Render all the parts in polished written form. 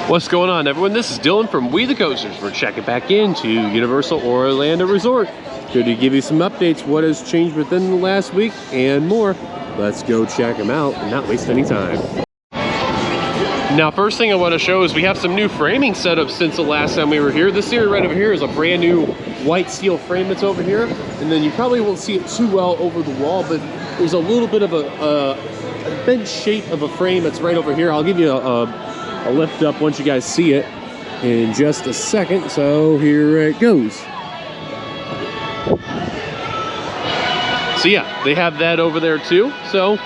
What's going on, everyone? This is Dylan from WeTheCoasters. We're checking back into Universal Orlando Resort. Here to give you some updates, what has changed within the last week and more. Let's go check them out and not waste any time. Now, first thing I want to show is we have some new framing setups since the last time we were here. This area right over here is a brand new white steel frame that's over here. And then you probably won't see it too well over the wall, but there's a little bit of a bent shape of a frame that's right over here. I'll give you a lift up once you guys see it in just a second. So here it goes. So yeah, they have that over there too. So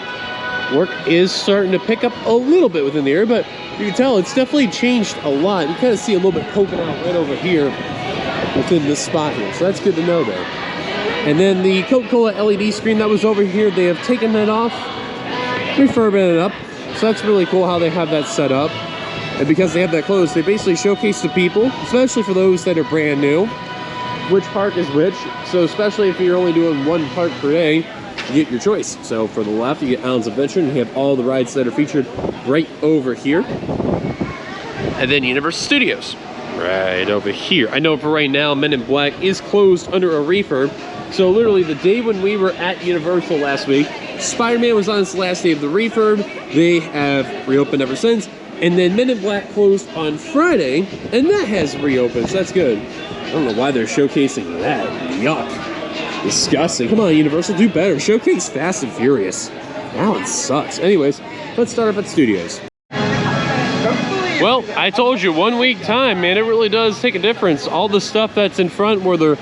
work is starting to pick up a little bit within the area, but you can tell it's definitely changed a lot. You kind of see a little bit poking out right over here within this spot here. So that's good to know there. And then the Coca-Cola LED screen that was over here, they have taken that off, refurbing it up. So that's really cool how they have that set up. And because they have that closed, they basically showcase to people, especially for those that are brand new, which park is which. So especially if you're only doing one park per day, you get your choice. So for the left, you get Islands of Adventure, and you have all the rides that are featured right over here. And then Universal Studios, right over here. I know for right now, Men in Black is closed under a refurb. So literally the day when we were at Universal last week, Spider-Man was on its last day of the refurb. They have reopened ever since. And then Men in Black closed on Friday, and that has reopened, so that's good. I don't know why they're showcasing that. Yuck. Disgusting. Come on, Universal, do better. Showcase Fast and Furious. That one sucks. Anyways, let's start off at Studios. Well, I told you, 1 week time, man, it really does take a difference. All the stuff that's in front where the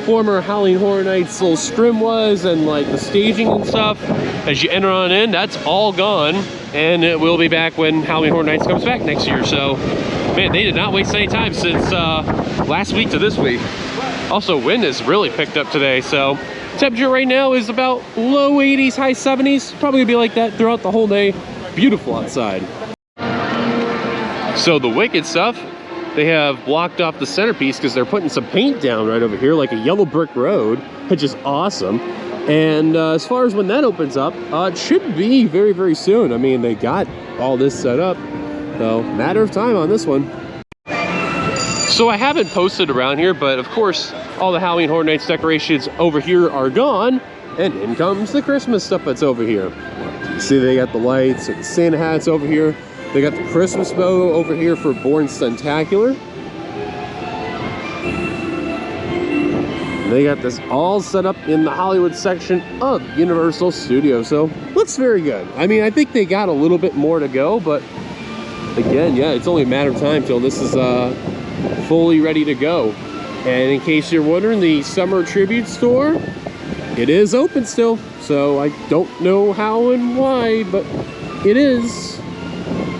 former Halloween Horror Nights little scrim was, and like the staging and stuff, as you enter on in, that's all gone. And it will be back when Halloween Horror Nights comes back next year. So, man, they did not waste any time since last week to this week. Also, wind has really picked up today. So, temperature right now is about low 80s, high 70s. Probably gonna be like that throughout the whole day. Beautiful outside. So, the Wicked stuff, they have blocked off the centerpiece because they're putting some paint down right over here, like a yellow brick road, which is awesome. And as far as when that opens up, it should be very, very soon. I mean, they got all this set up, so matter of time on this one. So I haven't posted around here, but of course, all the Halloween Horror Nights decorations over here are gone, and in comes the Christmas stuff that's over here. You see they got the lights and the Santa hats over here. They got the Christmas bow over here for Born Stuntacular. They got this all set up in the Hollywood section of Universal Studios, so looks very good. I mean, I think they got a little bit more to go, but again, yeah, it's only a matter of time till this is fully ready to go. And in case you're wondering, the Summer Tribute Store, it is open still, so I don't know how and why, but it is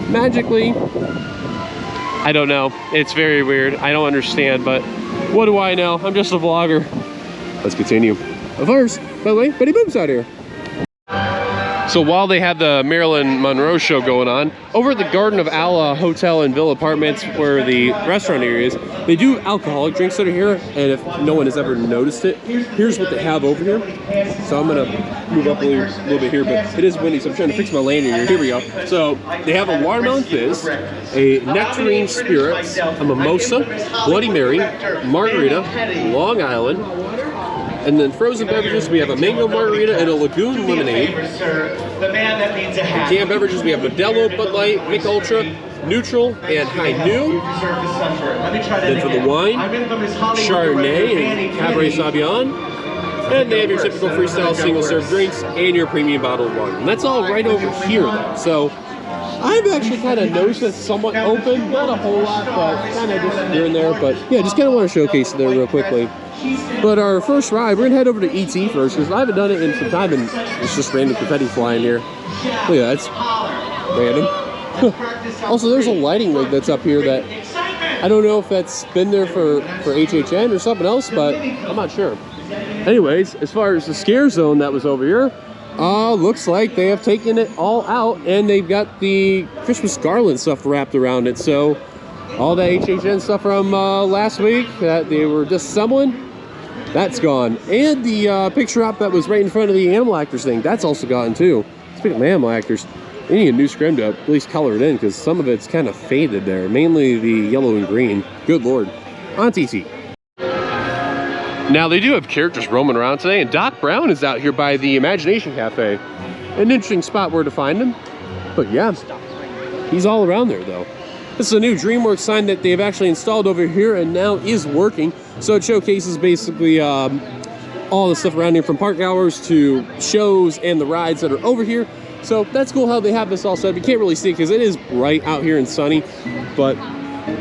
magically. I don't know. It's very weird. I don't understand, but what do I know? I'm just a vlogger. Let's continue. First, by the way, Betty Boop's out here. So while they have the Marilyn Monroe show going on, over at the Garden of Allah Hotel and Villa Apartments, where the restaurant area is, they do alcoholic drinks that are here, and if no one has ever noticed it, here's what they have over here. So I'm gonna move up a little bit here, but it is windy, so I'm trying to fix my landing here. Here we go. So they have a watermelon fizz, a nectarine spirits, a mimosa, Bloody Mary, margarita, Long Island, and then frozen beverages, we have a mango margarita and a lagoon lemonade. In canned beverages, we have Modelo, Bud Light, Mick Ultra, Neutral, and High Noon. Then for the wine, Chardonnay and Cabernet Sauvignon. And they have your typical freestyle single-serve drinks and your premium bottled water. And that's all right over here, though. So I've actually kind of noticed it's somewhat open. Not a whole lot, but kind of just here and there. But yeah, just kind of want to showcase it there real quickly. But our first ride, we're gonna head over to ET first because I haven't done it in some time, and it's just random confetti flying here. Oh yeah, that's random. Also, there's a lighting rig that's up here that I don't know if that's been there for HHN or something else, but I'm not sure. Anyways, as far as the scare zone that was over here, looks like they have taken it all out, and they've got the Christmas garland stuff wrapped around it. So all the HHN stuff from last week that they were disassembling, that's gone. And the picture op that was right in front of the animal actors thing, that's also gone too. Speaking of animal actors, They need a new scrim to at least color it in because some of it's kind of faded there, mainly the yellow and green. Good Lord. On TT. Now, they do have characters roaming around today, and Doc Brown is out here by the Imagination Cafe. An interesting spot where to find him. But yeah, he's all around there, though. This is a new DreamWorks sign that they've actually installed over here and now is working. So it showcases basically all the stuff around here, from park hours to shows and the rides that are over here. So that's cool how they have this all set up. You can't really see it because it is bright out here and sunny, but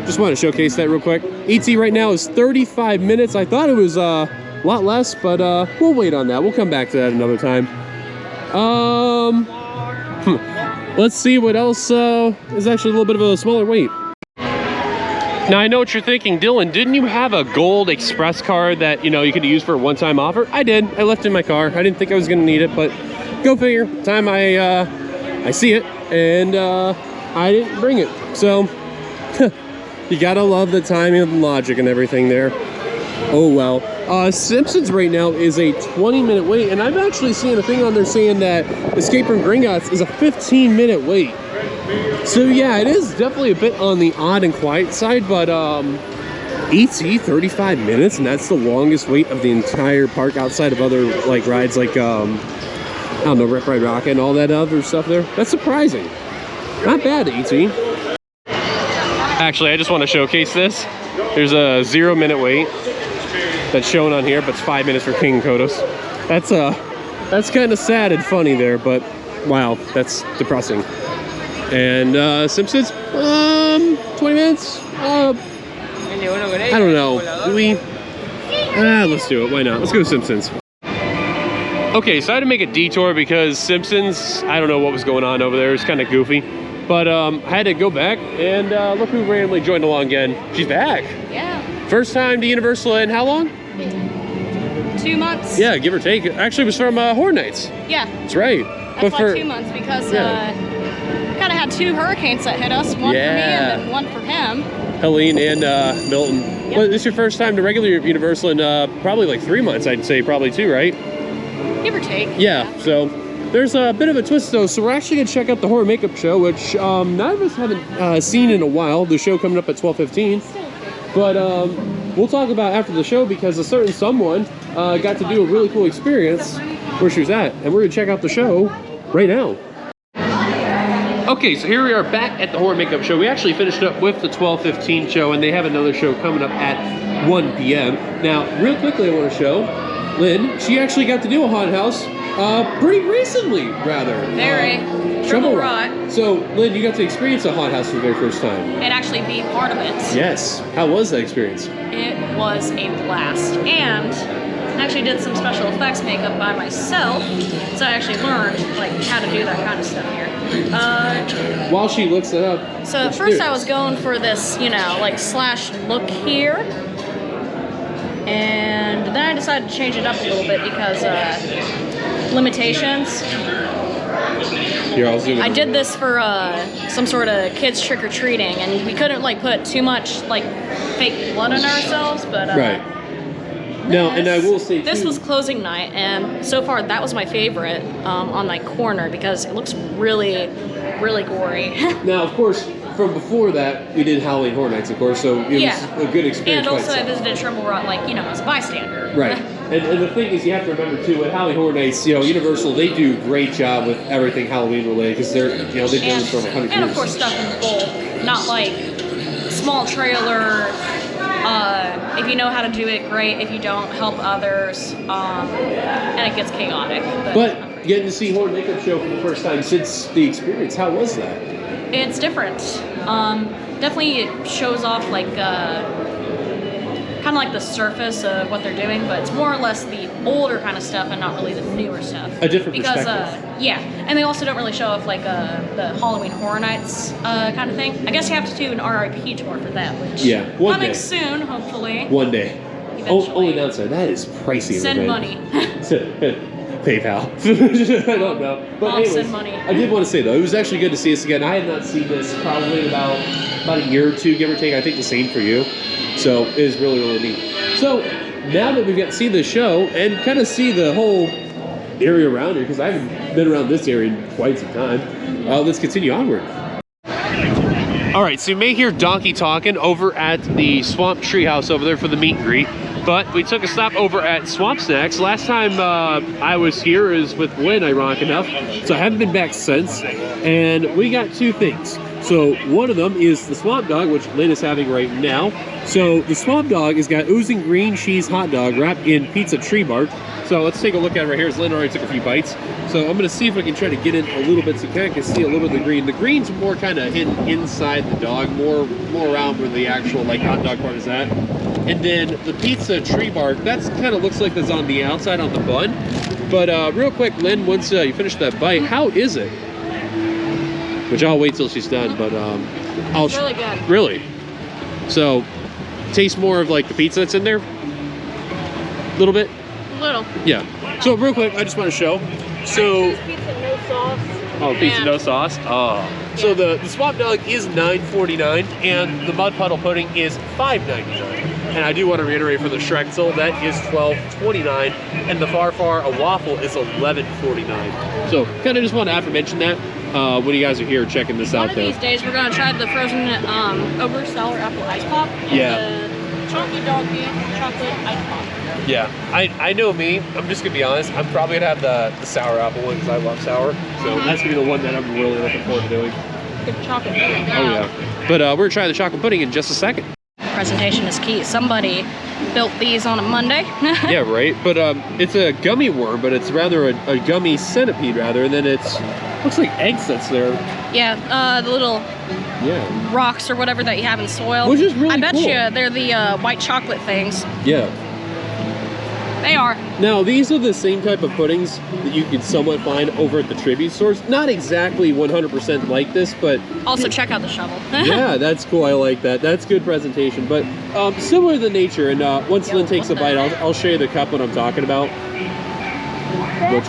just want to showcase that real quick. ET right now is 35 minutes. I thought it was a lot less, but we'll wait on that. We'll come back to that another time. Let's see what else is actually a little bit of a smaller wait. Now, I know what you're thinking, Dylan, didn't you have a gold express card that, you know, you could use for a one-time offer? I did. I left it in my car. I didn't think I was going to need it, but go figure. Time I see it, and I didn't bring it. So, you gotta love the timing and logic and everything there. Oh, well. Simpsons right now is a 20-minute wait, and I've actually seen a thing on there saying that Escape from Gringotts is a 15-minute wait. So yeah, it is definitely a bit on the odd and quiet side, but ET 35 minutes, and that's the longest wait of the entire park outside of other like rides like I don't know, Ride Rockit and all that other stuff there. That's surprising. Not bad, ET. Actually, I just want to showcase this. There's a 0-minute wait that's shown on here, but it's 5 minutes for King Kodos. That's kind of sad and funny there, but wow, that's depressing. And Simpsons, 20 minutes. I don't know. Do we? Let's do it. Why not? Let's go Simpsons. Okay, so I had to make a detour because Simpsons, I don't know what was going on over there. It's kind of goofy. But I had to go back, and look who randomly joined along again. She's back. Yeah. First time to Universal in how long? 2 months. Yeah, give or take. Actually, it was from Horror Nights. Yeah. That's right. That's why 2 months, because kind of had 2 hurricanes that hit us. One for me and then one for him. Helene and Milton. Yep. Well, this is your first time to regular Universal in probably like 3 months, I'd say. Probably 2, right? Give or take. Yeah, so there's a bit of a twist though. So we're actually going to check out the Horror Makeup Show, which none of us haven't seen in a while. The show coming up at 12:15. But we'll talk about after the show because a certain someone got to do a really cool experience where she was at. And we're going to check out the show right now. Okay, so here we are back at the Horror Makeup Show. We actually finished up with the 12:15 show, and they have another show coming up at 1 p.m. Now, real quickly, I want to show Lynn. She actually got to do a haunted house pretty recently, rather. Very. Triple Rot. So, Lynn, you got to experience a haunted house for the very first time. And actually be part of it. Yes. How was that experience? It was a blast. And I actually did some special effects makeup by myself, so I actually learned like how to do that kind of stuff here. While she looks it up. So at first I was going for this, you know, like slash look here. And then I decided to change it up a little bit because limitations. I did this for some sort of kids trick-or-treating, and we couldn't like put too much like fake blood on ourselves, but right. Now, and I will say this was closing night, and so far that was my favorite on my corner because it looks really, really gory. Now, of course, from before that, we did Halloween Horror Nights, of course, so it was a good experience. And also, I visited Trimble Rot, like, you know, as a bystander. Right. And the thing is, you have to remember too, at Halloween Horror Nights, you know, Universal, they do a great job with everything Halloween related because they're, you know, they've done this for 100 years. And of course, stuff in bulk, not like small trailer. If you know how to do it, great. If you don't, help others. And it gets chaotic. But getting to see Horror Makeup Show for the first time since the experience, how was that? It's different. Definitely it shows off like kind of like the surface of what they're doing, but it's more or less the older kind of stuff and not really the newer stuff. A different perspective. Yeah, and they also don't really show off like the Halloween Horror Nights kind of thing. I guess you have to do an RIP tour for that, which coming soon, hopefully. One day. Only downside, that is pricey. Send money. PayPal. I don't know. But anyways, send money. I did want to say though, it was actually good to see us again. I had not seen this probably in about a year or two, give or take. I think the same for you. So it is really, really neat. So now that we've got to see the show and kind of see the whole area around here because I haven't been around this area in quite some time. Let's continue onward. All right, so you may hear Donkey talking over at the Swamp Treehouse over there for the meet and greet. But we took a stop over at Swamp Snacks. Last time I was here is with Lynne, ironic enough. So I haven't been back since. And we got two things. So one of them is the Swamp Dog, which Lynne is having right now. So the Swamp Dog has got oozing green cheese hot dog wrapped in pizza tree bark. So let's take a look at it right here. Lynne already took a few bites. So I'm gonna see if I can try to get in a little bit so you kind of can see a little bit of the green. The green's more kind of hidden inside the dog, more around where the actual like hot dog part is at. And then the pizza tree bark, that's kind of looks like that's on the outside on the bun. But real quick, Lynne, once you finish that bite, how is it? Which I'll wait till she's done, but It's really good. Really? So, taste more of like the pizza that's in there? A little bit? A little. Yeah. So real quick, I just want to show. So, Pizza no sauce. oh, pizza no sauce? Oh. So the Swamp Dog is $9.49 and the Mud Puddle Pudding is $5.99. And I do want to reiterate for the Schreckel, that is $12.29, and the Far Far a waffle is $11.49. So kind of just want to mention that when you guys are here checking this out. One of these days we're gonna try the frozen over sour apple ice pop. And Yeah. the chocolate doggy chocolate ice pop. Yeah, I know me. I'm just gonna be honest. I'm probably gonna have the sour apple one because I love sour. So that's gonna be the one that I'm really looking forward to doing. Good chocolate pudding. Oh yeah. But we're gonna try the chocolate pudding in just a second. Presentation is key. Somebody built these on a Monday. Yeah, right. But it's a gummy worm, but it's rather a gummy centipede rather. And then it's looks like eggs that's there. Yeah, the little rocks or whatever that you have in soil. Which is really I bet cool. you they're the white chocolate things. Yeah. They are. Now these are the same type of puddings that you can somewhat find over at the tribute stores. Not exactly 100% like this, but Also, check out the shovel. yeah, that's cool. I like that. That's good presentation. But similar to nature. And once Lynne takes a bite, I'll show you the cup what I'm talking about.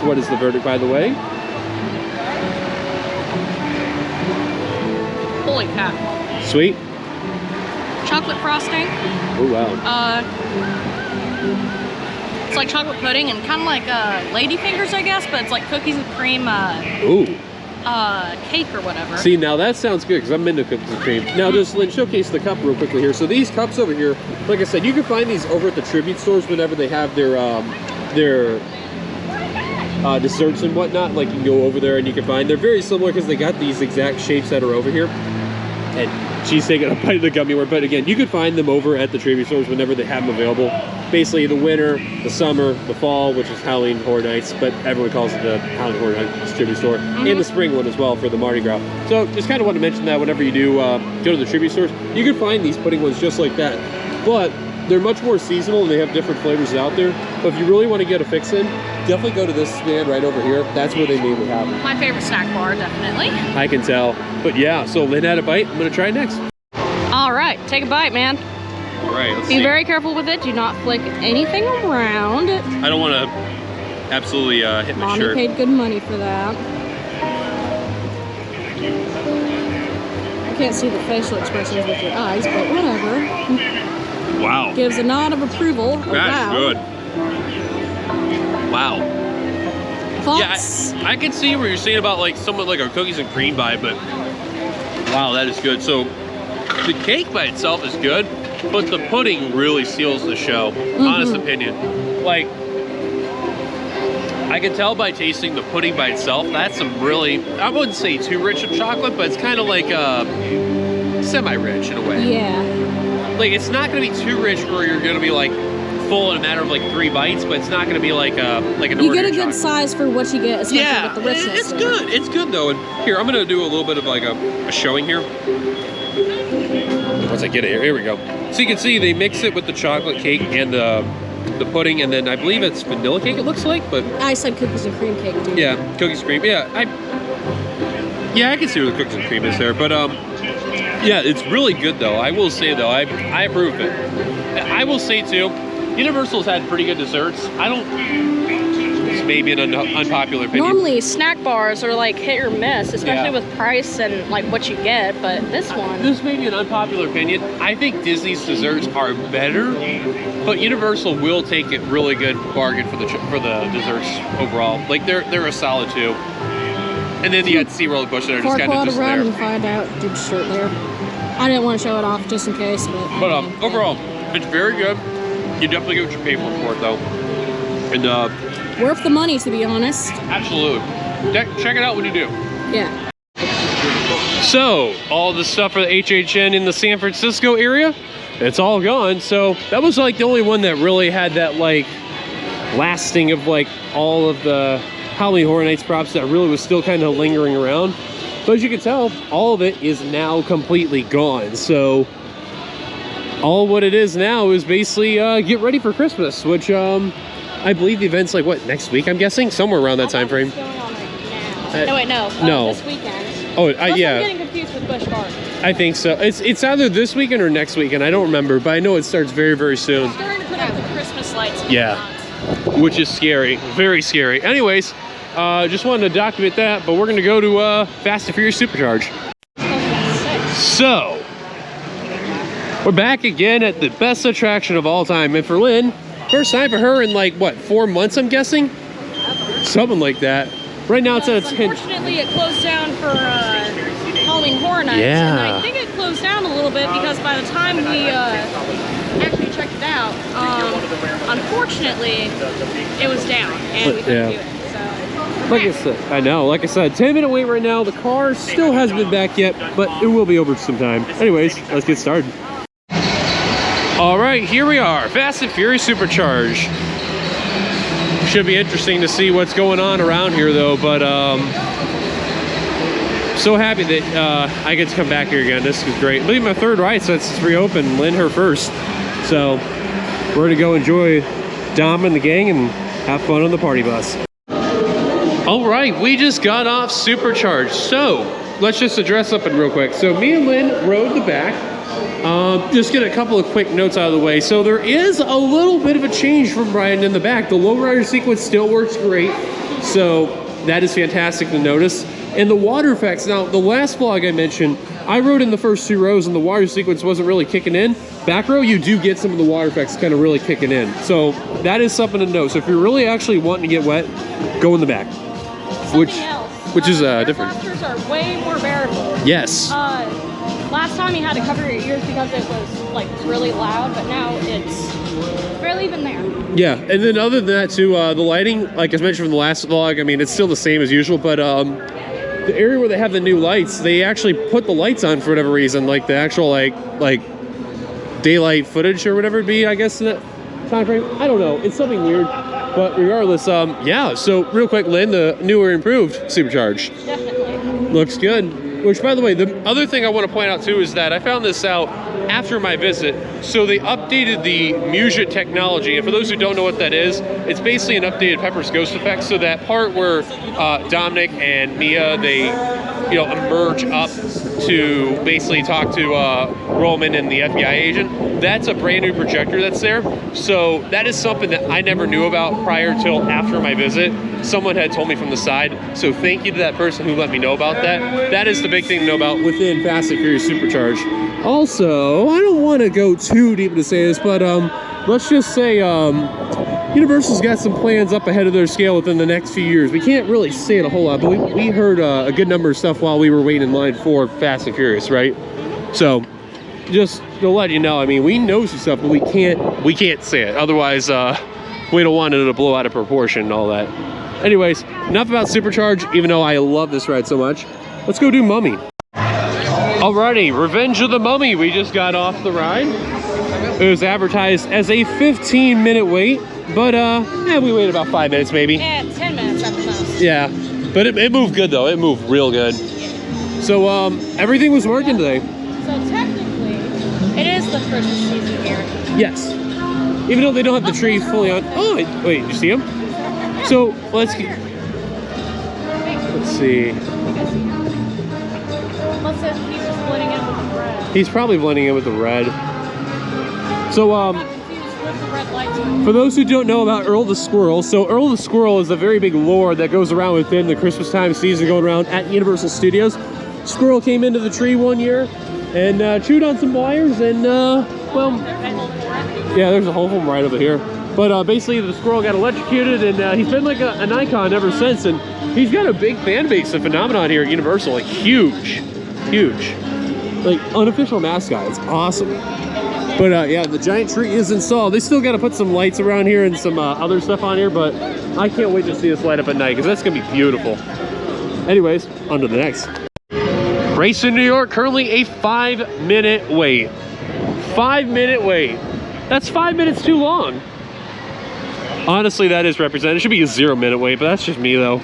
What is the verdict, by the way? Holy cow. Sweet. Chocolate frosting. Oh wow. It's like chocolate pudding and kind of like lady fingers, I guess, but it's like cookies and cream Ooh. cake or whatever. See, now that sounds good because I'm into cookies and cream. Now, just Lynne, showcase the cup real quickly here. So these cups over here, like I said, you can find these over at the tribute stores whenever they have their desserts and whatnot. Like you can go over there and you can find. They're very similar because they got these exact shapes that are over here. And she's taking a bite of the gummy worm. But again, you can find them over at the tribute stores whenever they have them available. Basically, the winter, the summer, the fall, which is Halloween Horror Nights, but everyone calls it the Halloween Horror Nights tribute store, and the spring one as well for the Mardi Gras. So just kind of want to mention that whenever you do go to the tribute stores, you can find these pudding ones just like that. But they're much more seasonal and they have different flavors out there. But if you really want to get a fix in, definitely go to this stand right over here. That's where they mainly have them. My favorite snack bar, definitely. I can tell. But yeah, so Lynne had a bite. I'm going to try it next. All right, take a bite, man. All right, let's Be see. very careful with it. Do not flick anything around. I don't want to absolutely hit my Mommy shirt. paid good money for that. I can't see the facial expressions with your eyes, but whatever. Wow. Gives a nod of approval. Oh, That's wow. good. Wow. Thoughts? Yeah, I can see where you're saying about like somewhat like a cookies and cream vibe, but wow, that is good. So the cake by itself is good, but the pudding really seals the show. Honest opinion. Like, I can tell by tasting the pudding by itself, that's some really, I wouldn't say too rich of chocolate, but it's kind of like semi-rich in a way. Yeah. Like, it's not going to be too rich or you're going to be like full in a matter of like 3 bites, but it's not going to be like an You get a good chocolate. size for what you get, especially Yeah, with the richness. it's good. It's good though. And here, I'm gonna do a little bit of like a showing here. Once I get it here we go. So you can see they mix it with the chocolate cake and the pudding, and then I believe it's vanilla cake. It looks like, but I said cookies and cream cake, dude. yeah, cookies and cream. Yeah, I can see where the cookies and cream is there, but yeah, it's really good though. I will say though, I approve of it. I will say too, Universal's had pretty good desserts. I don't maybe an unpopular opinion. Normally, snack bars are like hit or miss, especially with price and like what you get. But this one, this may be an unpopular opinion. I think Disney's desserts are better, but Universal will take it really good bargain for the desserts overall. Like they're a solid 2. And then you had SeaWorld Busch that are just kind of just around there. and find out. Dude, shirt there. I didn't want to show it off just in case, but Overall, it's very good. You definitely get what you pay for it though. And worth the money, to be honest. absolutely. Check it out when you do. Yeah. So, all the stuff for the HHN in the San Francisco area, it's all gone. So that was like the only one that really had that like lasting of like all of the Halloween Horror Nights props that really was still kind of lingering around. But as you can tell, all of it is now completely gone. So all what it is now is basically get ready for Christmas, which I believe the event's like what, next week? I'm guessing somewhere around that time frame. no, wait, no. No. This weekend. Oh, I'm yeah. getting confused with Busch Gardens. I think so. It's either this weekend or next weekend. I don't remember, but I know it starts very, very soon. Starting to put up the Christmas lights. Yeah. Which is scary, very scary. Anyways, just wanted to document that, but we're gonna go to Fast and Furious Supercharge. So, we're back again at the best attraction of all time, and for Lynn, first time for her in like, what, 4 months, I'm guessing? Something like that. Right now it's at its hint. Unfortunately, it closed down for Halloween Horror Nights, Yeah. and I think it closed down a little bit because by the time we actually checked it out, unfortunately, it was down, and we couldn't do it. So, Like I said, I know, like I said, 10-minute wait right now. The car still hasn't been back yet, but it will be over sometime. Anyways, let's get started. All right, here we are, Fast and Furious Supercharge. Should be interesting to see what's going on around here though, but so happy that I get to come back here again. This is great. Leave my third ride since it's reopened. Lynn her first. So we're gonna go enjoy Dom and the gang and have fun on the party bus. All right, we just got off Supercharged. So let's just address something real quick. So me and Lynn rode the back. Just get a couple of quick notes out of the way. So there is a little bit of a change from riding in the back. The lowrider sequence still works great. So that is fantastic to notice. And the water effects. Now, the last vlog I mentioned, I rode in the first 2 rows and the water sequence wasn't really kicking in. Back row, you do get some of the water effects kind of really kicking in. So that is something to know. So if you're really actually wanting to get wet, go in the back. Which is different. Blasters are way more bearable. Yes. Last time you had to cover your ears because it was like really loud, but now it's barely even there. Yeah, and then other than that too, the lighting, like I mentioned from the last vlog, I mean, it's still the same as usual, but the area where they have the new lights, they actually put the lights on for whatever reason, like the actual like daylight footage or whatever it be, I guess, in that time frame. I don't know, it's something weird, but regardless, yeah, so real quick, Lynn, the newer improved Supercharged. Definitely. Looks good. Which, by the way, the other thing I want to point out too is that I found this out after my visit. So they updated the music technology, and for those who don't know what that is, it's basically an updated Pepper's Ghost effect. So that part where Dominic and Mia, they emerge up to basically talk to Roman and the FBI agent, that's a brand new projector that's there. So that is something that I never knew about prior till after my visit. Someone had told me from the side, so thank you to that person who let me know about that. That is the big thing to know about within Fast and Furious Supercharged. Also, I don't want to go too deep into say this, but let's just say Universal's got some plans up ahead of their scale within the next few years. We can't really say it a whole lot, but we heard a good number of stuff while we were waiting in line for Fast and Furious, right? So just to let you know, I mean, we know some stuff, but we can't say it. Otherwise, we don't want it to blow out of proportion and all that. Anyways, enough about Supercharge, even though I love this ride so much. Let's go do Mummy. Alrighty, Revenge of the Mummy. We just got off the ride. It was advertised as a 15-minute wait, but yeah, we waited about 5 minutes maybe. Yeah, 10 minutes at the most. Yeah, but it moved good though. It moved real good. So everything was working today. So technically, it is the Christmas season here. Yes. Even though they don't have the tree fully on. Oh, wait, you see him? So let's see. Let's say he's just blending in with the red. He's probably blending in with the red. So I'm confused with the red lights. For those who don't know about Earl the Squirrel, so Earl the Squirrel is a very big lore that goes around within the Christmas time season going around at Universal Studios. Squirrel came into the tree one year and chewed on some wires and, well, yeah, there's a hole for him right over here. But basically the squirrel got electrocuted and he's been like an icon ever since. And he's got a big fan base, a phenomenon here at Universal, like huge, huge. Like unofficial mascot, it's awesome. But yeah, the giant tree is installed. They still got to put some lights around here and some other stuff on here, but I can't wait to see this light up at night because that's gonna be beautiful. Anyways, on to the next. Race in New York, currently a 5-minute wait. 5-minute wait. That's 5 minutes too long. Honestly, that is represented. It should be a 0-minute wait, but that's just me though.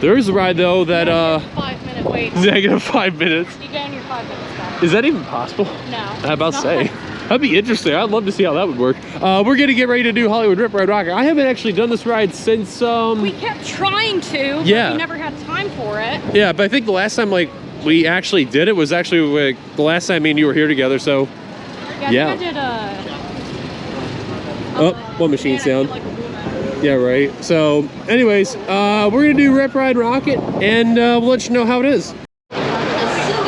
There is a ride though that -5 wait. Negative 5 minutes. You go in your 5 minutes back. Is that even possible? No. I about to say. That'd be interesting. I'd love to see how that would work. We're gonna get ready to do Hollywood Rip Ride Rockit. I haven't actually done this ride since we kept trying to, but yeah, we never had time for it. Yeah, but I think the last time like we actually did it was actually like, the last time me and you were here together. So yeah. I did oh, one machine sound. Yeah, right. So anyways, we're gonna do Rip Ride Rockit and we'll let you know how it is.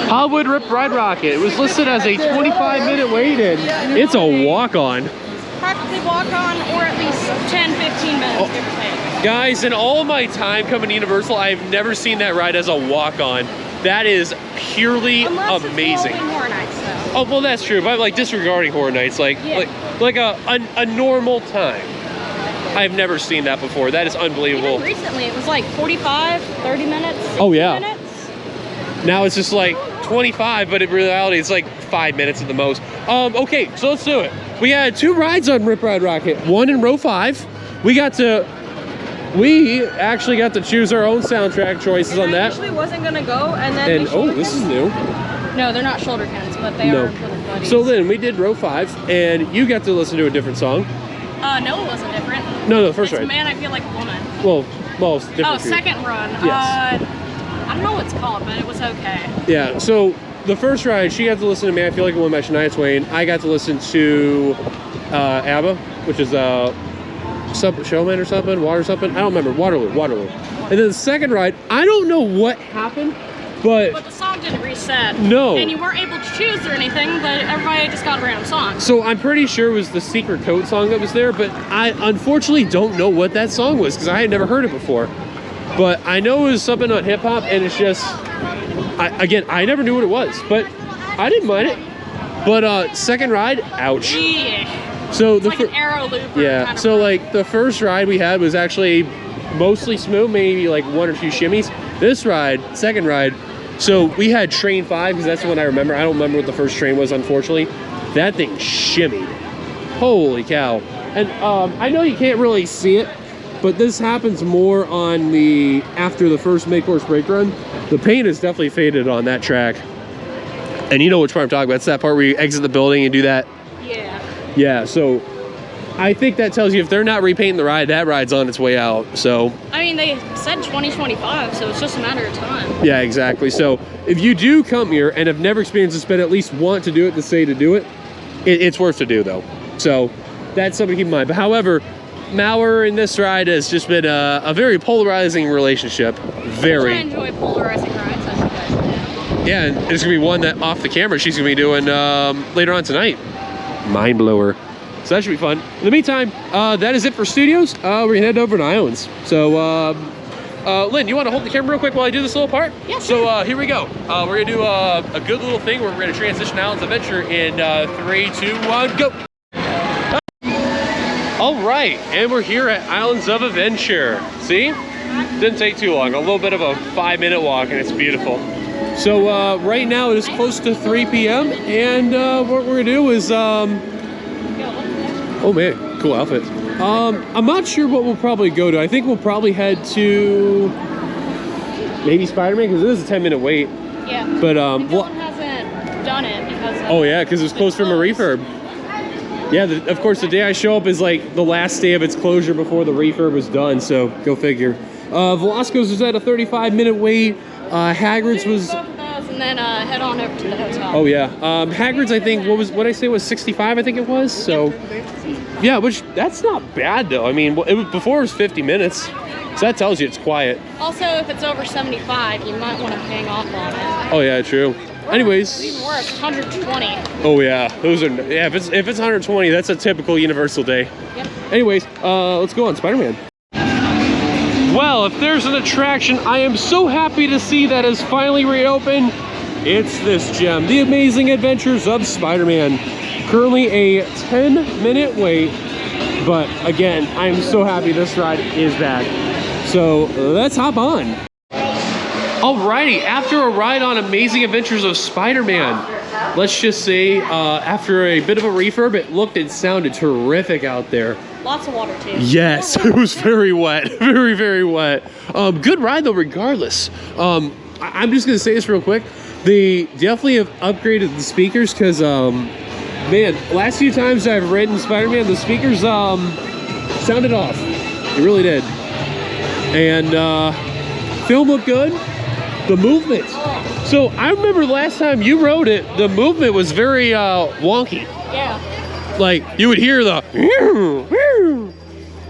Hollywood Rip Ride Rockit. It was listed as a 25-minute wait in. It's a walk-on. Practically walk-on, or at least 10-15 minutes, give or take. Guys, in all of my time coming to Universal, I've never seen that ride as a walk-on. That is purely amazing. It's Horror Nights, though. Oh, well, that's true. But like disregarding Horror Nights, like a normal time. I've never seen that before. That is unbelievable. Even recently, it was like 45, 30 minutes. Oh yeah. Minutes. Now it's just like 25, but in reality, it's like 5 minutes at the most. Okay, so let's do it. We had 2 rides on Rip Ride Rockit. One in row 5. We actually got to choose our own soundtrack choices on that. I actually wasn't gonna go, and then oh, this is new. No, they're not shoulder cans, but they are for the buddies. So then we did row 5, and you got to listen to a different song. No, it wasn't different. No, first ride. Man, I Feel Like a Woman. Well, it's different. Oh, second run. Yes. I don't know what it's called, but it was okay. Yeah, so the first ride, she got to listen to Man, I Feel Like a Woman by Shania Twain. I got to listen to ABBA, which is Showman or something, Water something. I don't remember. Waterloo. And then the second ride, I don't know what happened, but the song didn't reset. No. And you weren't able to choose or anything, but everybody just got a random song. So I'm pretty sure it was the Secret Code song that was there, but I unfortunately don't know what that song was because I had never heard it before. But I know it was something on hip hop, and it's just, I never knew what it was, but I didn't mind it. But second ride, ouch. Yeah. So it's like an arrow looper. Yeah. Kind of So like the first ride we had was actually mostly smooth, maybe like 1 or 2 shimmies. This ride, second ride, so we had train 5 because that's the one I remember. I don't remember what the first train was, unfortunately. That thing shimmied. Holy cow. And I know you can't really see it, but this happens more on after the first mid-course brake run. The paint is definitely faded on that track. And you know which part I'm talking about. It's that part where you exit the building and do that. Yeah. Yeah, so I think that tells you if they're not repainting the ride, that ride's on its way out. So I mean, they said 2025, so it's just a matter of time. Yeah, exactly. So if you do come here and have never experienced this, but at least want to do it to say to do it, it's worth to do though. So that's something to keep in mind. But however, Mauer in this ride has just been a very polarizing relationship. Very. I enjoy polarizing rides, as you guys know. Yeah, and it's gonna be one that off the camera she's gonna be doing later on tonight. Mind blower. So that should be fun. In the meantime, that is it for studios. We're gonna head over to Islands. So Lynn, you want to hold the camera real quick while I do this little part? Yeah, sure. So here we go. We're gonna do a good little thing where we're gonna transition Islands Adventure in 3, 2, 1, go. All right, and we're here at Islands of Adventure. See? Didn't take too long. A little bit of a 5-minute walk, and it's beautiful. So right now it is close to 3 p.m. and what we're gonna do is oh man, cool outfit. I'm not sure what we'll probably go to. I think we'll probably head to maybe Spider-Man because it is a 10-minute wait. Yeah. But Dillon hasn't done it because of because it was closed from a refurb. Yeah, of course the day I show up is like the last day of its closure before the refurb was done. So go figure. VelociCoaster was at a 35-minute wait. Hagrid's was. Both of those, and and then head on over to the hotel. Oh yeah, Hagrid's I think what I say was 65 I think it was. So yeah, which that's not bad though. I mean before it was 50 minutes, so that tells you it's quiet. Also, if it's over 75, you might want to hang off on it. Oh yeah, true. Anyways, even worse, 120. Oh yeah, those are if it's 120, that's a typical Universal day. Yep. Anyways, let's go on Spider-Man. Well, if there's an attraction I am so happy to see that is finally reopened, it's this gem, The Amazing Adventures of Spider-Man. Currently a 10-minute wait, but again, I'm so happy this ride is back. So let's hop on. Alrighty, after a ride on Amazing Adventures of Spider-Man, let's just say after a bit of a refurb, it looked and sounded terrific out there. Lots of water too. Yes, it was very wet, very, very wet. Good ride though, regardless. I'm just gonna say this real quick. They definitely have upgraded the speakers because, man, last few times I've ridden Spider-Man, the speakers sounded off. It really did. And film looked good. The movement. So I remember last time you rode it, the movement was very wonky. Yeah. Like you would hear the,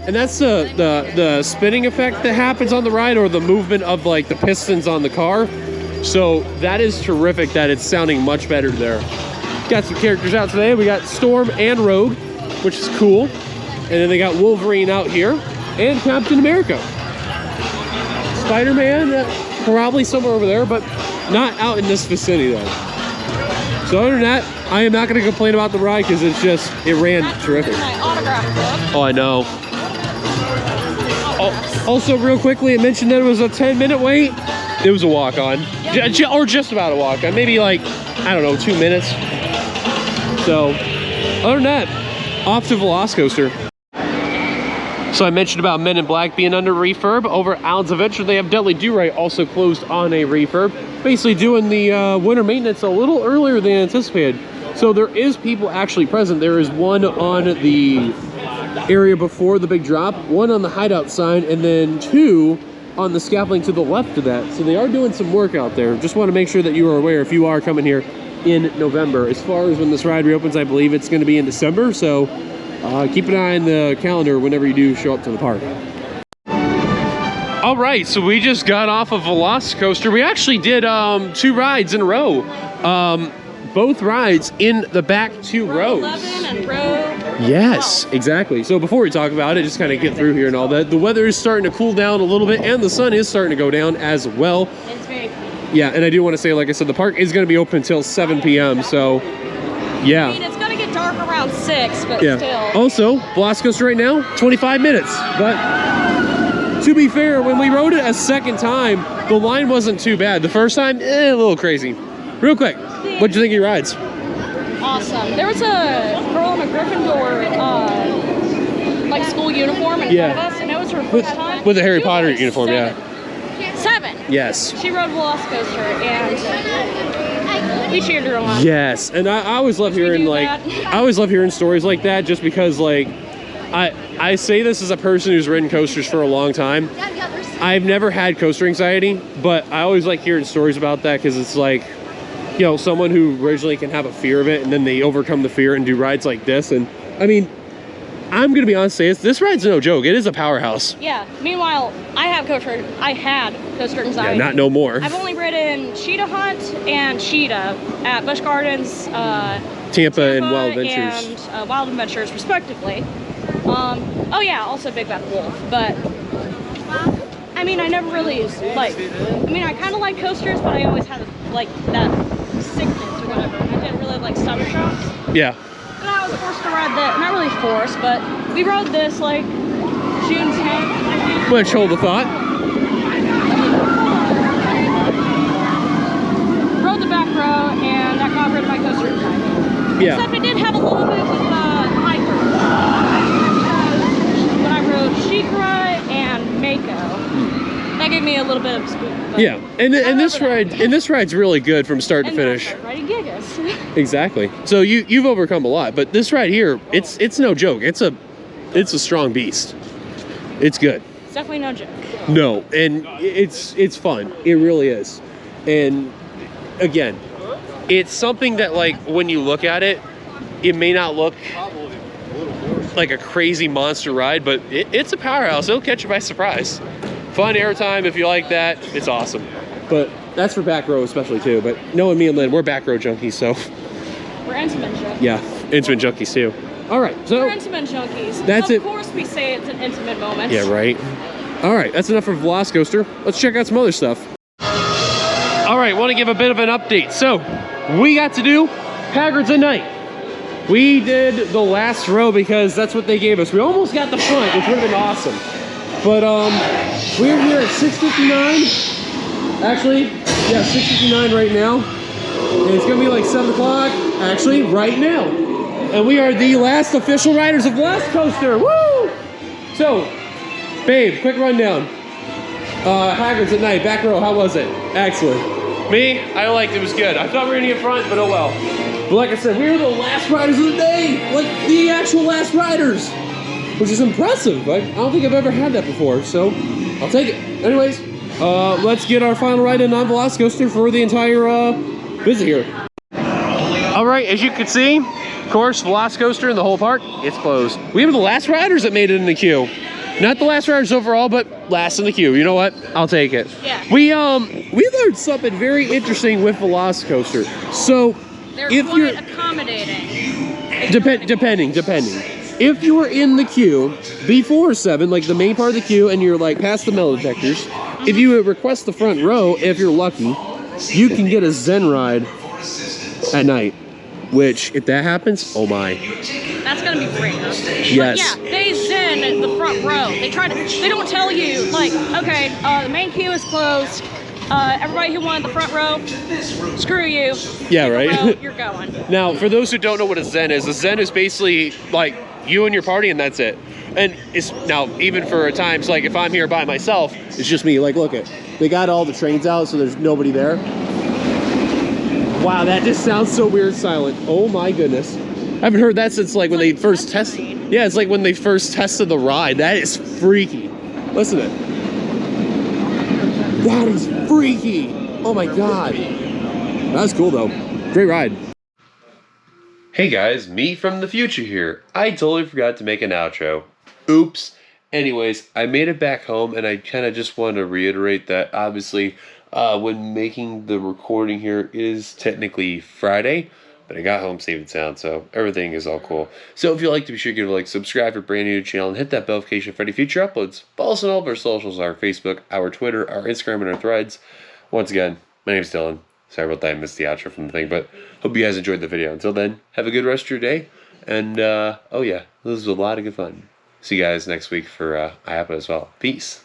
and that's the spinning effect that happens on the ride, or the movement of like the pistons on the car. So that is terrific that it's sounding much better there. Got some characters out today. We got Storm and Rogue, which is cool. And then they got Wolverine out here and Captain America. Spider-Man, probably somewhere over there, but not out in this vicinity though. So other than that, I am not going to complain about the ride because it ran terrific. My autograph book. Oh, I know. Also, real quickly, it mentioned that it was a 10-minute wait. It was a walk-on, or just about a walk-on. Maybe like, I don't know, 2 minutes. So, other than that, off to VelociCoaster. So I mentioned about Men in Black being under refurb. Over at Allen's Adventure, they have Deadly Do-Right also closed on a refurb. Basically doing the winter maintenance a little earlier than anticipated. So there is people actually present. There is one on the area before the big drop, one on the hideout sign, and then 2 on the scaffolding to the left of that. So they are doing some work out there. Just want to make sure that you are aware if you are coming here in November. As far as when this ride reopens, I believe it's going to be in December. So keep an eye on the calendar whenever you do show up to the park. All right, so we just got off of VelociCoaster. We actually did 2 rides in a row. Both rides in the back 2 rows. 11 and row. Yes, exactly. So before we talk about it, just kind of get through here and all that. The weather is starting to cool down a little bit, and the sun is starting to go down as well. It's very cool. Yeah, and I do want to say, like I said, the park is going to be open until 7 p.m. So, yeah. I mean, it's going to get dark around 6, but Yeah. still. Also, VelociCoaster right now, 25 minutes. But to be fair, when we rode it a second time, the line wasn't too bad. The first time, a little crazy. Real quick, what'd you think of your rides? Awesome. There was a girl in a Gryffindor, like school uniform in front of us, and it was her first time. With a Harry She was Potter like uniform, 7. yeah. 7. Yes. She rode VelociCoaster, and we cheered her on. Yes, and I always love hearing I always love hearing stories like that, just because like I say this as a person who's ridden coasters for a long time. I've never had coaster anxiety, but I always like hearing stories about that because it's like, you know, someone who originally can have a fear of it and then they overcome the fear and do rides like this. And I mean, I'm gonna be honest, say this ride's no joke. It is a powerhouse. Yeah. Meanwhile, I had coaster anxiety. Yeah, not no more. I've only ridden Cheetah Hunt and Cheetah at Busch Gardens, Tampa and Wild Adventures. and Wild Adventures, respectively. Oh yeah, also Big Bad Wolf. But I mean, I never really like. I mean, I kind of like coasters, but I always had like that sickness or whatever. I didn't really like stomach shots. Yeah. And I was forced to ride that. Not really forced, but we rode this like June 10th. Let's hold the thought. Rode the back row, and that got rid of my coaster anxiety. Yeah. Except I did have a little bit with Hyper. When I rode Sheikra and Mako, that gave me a little bit of spook. Yeah, and this ride's really good from start to finish. Riding Gigas. Exactly. So you've overcome a lot, but this ride here, it's no joke. It's a strong beast. It's good. It's definitely no joke. No, and it's fun. It really is. And again, it's something that, like, when you look at it, it may not look like a crazy monster ride, but it's a powerhouse. It'll catch you by surprise. Fun airtime if you like that. It's awesome. But that's for back row especially too. But knowing me and Lynn, we're back row junkies, so. We're intimate junkies. Yeah, intimate junkies too. All right, so. We're intimate junkies. That's it. Of course we say it's an intimate moment. Yeah, right. All right, that's enough for VelociCoaster. Let's check out some other stuff. All right, want to give a bit of an update. So, we got to do Hagrid's at Night. We did the last row because that's what they gave us. We almost got the front, which would have been awesome. But we're here at 6:59. Actually, yeah, 6:59 right now. And it's gonna be like 7 o'clock, actually, right now. And we are the last official riders of VelociCoaster. Woo! So, babe, quick rundown. Hagrid's at Night, back row, how was it? Excellent. Me, I liked it, was good. I thought we were gonna get front, but oh well. But like I said, we were the last riders of the day, like the actual last riders, which is impressive. I don't think I've ever had that before, so I'll take it. Anyways, let's get our final ride in on VelociCoaster for the entire visit here. All right, as you can see, of course, VelociCoaster in the whole park, it's closed. We were the last riders that made it in the queue. Not the last riders overall, but last in the queue. You know what? I'll take it. Yeah. We learned something very interesting with VelociCoaster. So They're if quite you're accommodating. depending. If you were in the queue before 7, like the main part of the queue, and you're like past the metal detectors, if you request the front row, if you're lucky, you can get a Zen ride at night. Which, if that happens, oh my. That's gonna be great. Yes. But yeah, they zen the front row. They don't tell you, like, okay, the main queue is closed. Everybody who wanted the front row, screw you. Yeah, right. Row, you're going. Now, for those who don't know what a Zen is basically like you and your party, and that's it. And it's now, even for times like if I'm here by myself, it's just me. Like, look it, they got all the trains out, so there's nobody there. Wow, that just sounds so weird silent. Oh my goodness. I haven't heard that since like when they first tested. Yeah, it's like when they first tested the ride. That is freaky. Listen to it. That is freaky. Oh my God. That's cool though. Great ride. Hey guys, me from the future here. I totally forgot to make an outro. Oops. Anyways, I made it back home and I kind of just wanted to reiterate that obviously when making the recording here, it is technically Friday, but I got home safe and sound, so everything is all cool. So if you'd like to, be sure to give a like, subscribe for brand new channel, and hit that bell notification for any future uploads. Follow us on all of our socials, our Facebook, our Twitter, our Instagram, and our Threads. Once again, my name's Dylan. Sorry about that, I missed the outro from the thing, but hope you guys enjoyed the video. Until then, have a good rest of your day, and oh yeah, this was a lot of good fun. See you guys next week for IAPA as well. Peace.